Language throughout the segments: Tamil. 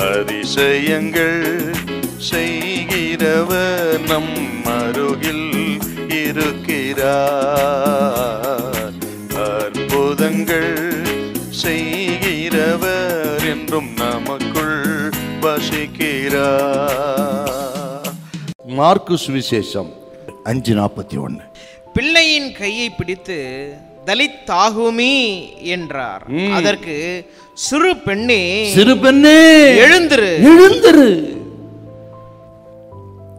அதிசயங்கள் செய்கிறவர் நம் அருகில் இருக்கிறார். அற்புதங்கள் செய்கிறவர் என்றும் நமக்குள் வசிக்கிறார். மார்க்கு சுவிசேஷம் 5:41. பிள்ளையின் கையை பிடித்து தலித்தாகுமி என்றார். அதற்கு சிறு பெண்ணே எழுந்திரு எழுந்திரு.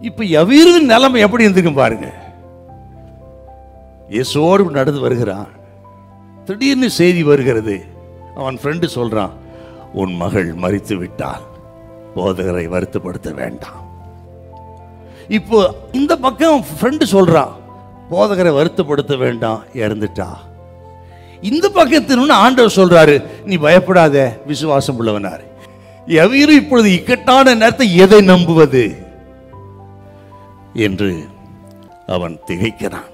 இப்ப யவீருவின் நிலைமை எப்படி இருந்திருக்கும் பாருங்க. இயேசுவோடு நடந்து வருகிறான். திடீர்னு செய்தி வருகிறது. அவன் ஃப்ரெண்டு சொல்றான், உன் மகள் மரித்து விட்டால் போதகரை வருத்தப்படுத்த வேண்டாம். இப்போ இந்த பக்கம் ஃப்ரெண்டு சொல்றான், போதகரை வருத்தப்படுத்த வேண்டாம், இறந்துட்டா. இந்த பக்கத்தின் ஆண்டவர் சொல்றாரு, நீ பயப்படாத, விசுவாசம் உள்ளவனாரு. யவீரு இப்பொழுது இக்கட்டான நேரத்தை எதை நம்புவது என்று அவன் திகைக்கிறான்.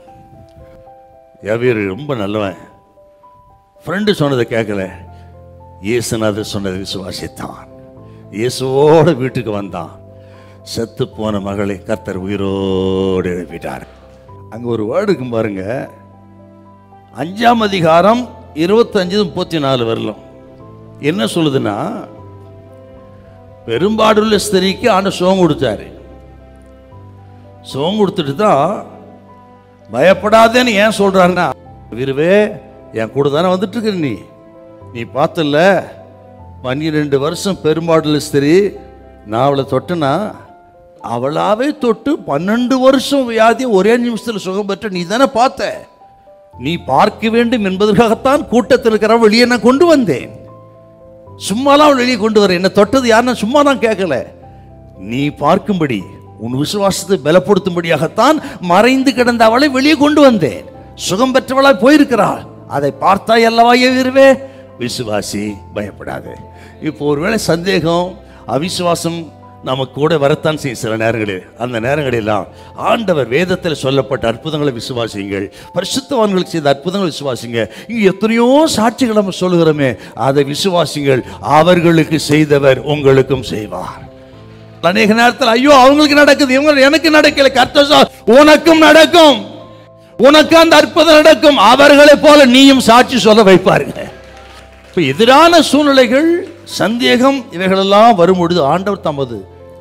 யவீரு ரொம்ப நல்லவன். ஃப்ரெண்டு சொன்னதை கேட்கல, இயேசுநாதர் சொன்னதை விசுவாசித்தான். இயேசுவோட வீட்டுக்கு வந்தான். செத்து போன மகளை கர்த்தர் உயிரோடு எழுப்பிட்டார். அங்க ஒரு வேர்டு இருக்கும் பாருங்க, 5ஆம் அதிகாரம் 25-34 வரலாம். என்ன சொல்லுதுன்னா, பெரும்பாடுள்ள ஸ்திரீக்கு ஆண்டவர் சுகம் கொடுத்தாரு. சுகம் கொடுத்துட்டு தான் பயப்படாதேன்னு ஏன் சொல்றாருன்னா, வீரவே என் கூட தானே வந்துட்டு இருக்க, நீ பார்த்தல 12 வருஷம் பெரும்பாடுள்ள ஸ்திரீ, நான் அவளை தொட்டனா அவளாவே தொட்டு 12 வருஷம் வியாதியை ஒரே நிமிஷத்தில் சுகம் பெற்ற நீ தானே பார்த்த. நீ பார்க்க வேண்டும் என்பதற்காகத்தான் கூட்டத்தில் இருக்கிற வெளியே நான் கொண்டு வந்தேன். சும்மாலாம் வெளியே கொண்டு வரேன். என்ன தொட்டது யாருன்னா சும்மா நான் கேட்கல, நீ பார்க்கும்படி உன் விசுவாசத்தை பலப்படுத்தும்படியாகத்தான் மறைந்து கிடந்த அவளை வெளியே கொண்டு வந்தேன். சுகம் பெற்றவளாய் போயிருக்கிறாள். அதை பார்த்தா அல்லவா யவீருவே, விசுவாசி, பயப்படாது. இப்போ ஒருவேளை சந்தேகம், அவிசுவாசம் நமக்கு கூட வரத்தான் செய்யும் சில நேரங்களில். அந்த நேரங்களெல்லாம் ஆண்டவர் வேதத்தில் சொல்லப்பட்ட அற்புதங்களை விசுவாசிங்கள், பரிசுத்தவான்களுக்கு செய்த அற்புதங்களை விசுவாசிங்க. இங்கே எத்தனையோ சாட்சிகள் நம்ம சொல்லுகிறோமே, அதை விசுவாசிங்கள். அவர்களுக்கு செய்தவர் உங்களுக்கும் செய்வார். அநேக நேரத்தில் ஐயோ அவங்களுக்கு நடக்குது, இவங்க எனக்கு நடக்கல, கர்த்தர் உனக்கும் நடக்கும், உனக்கு அந்த அற்புதம் நடக்கும். அவர்களை போல நீயும் சாட்சி சொல்ல வைப்பாருங்க. இப்ப எதிரான சூழ்நிலைகள், சந்தேகம், இவைகளெல்லாம் வரும்பொழுது ஆண்டவர் தமது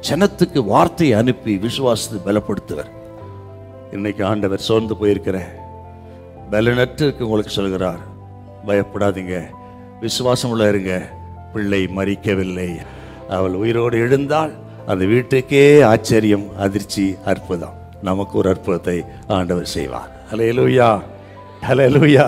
ஜனத்துக்கு வார்த்தையை அனுப்பி விசுவாசத்தை பலப்படுத்துவர். இன்னைக்கு ஆண்டவர் சோர்ந்து போயிருக்கிற பலனற்று உங்களுக்கு சொல்கிறார், பயப்படாதீங்க, விசுவாசம் உள்ள இருங்க. பிள்ளை மரிக்கவில்லை, அவள் உயிரோடு எழுந்தால் அந்த வீட்டுக்கே ஆச்சரியம், அதிர்ச்சி, அற்புதம். நமக்கு ஒரு அற்புதத்தை ஆண்டவர் செய்வார். ஹல்லேலூயா, ஹல்லேலூயா.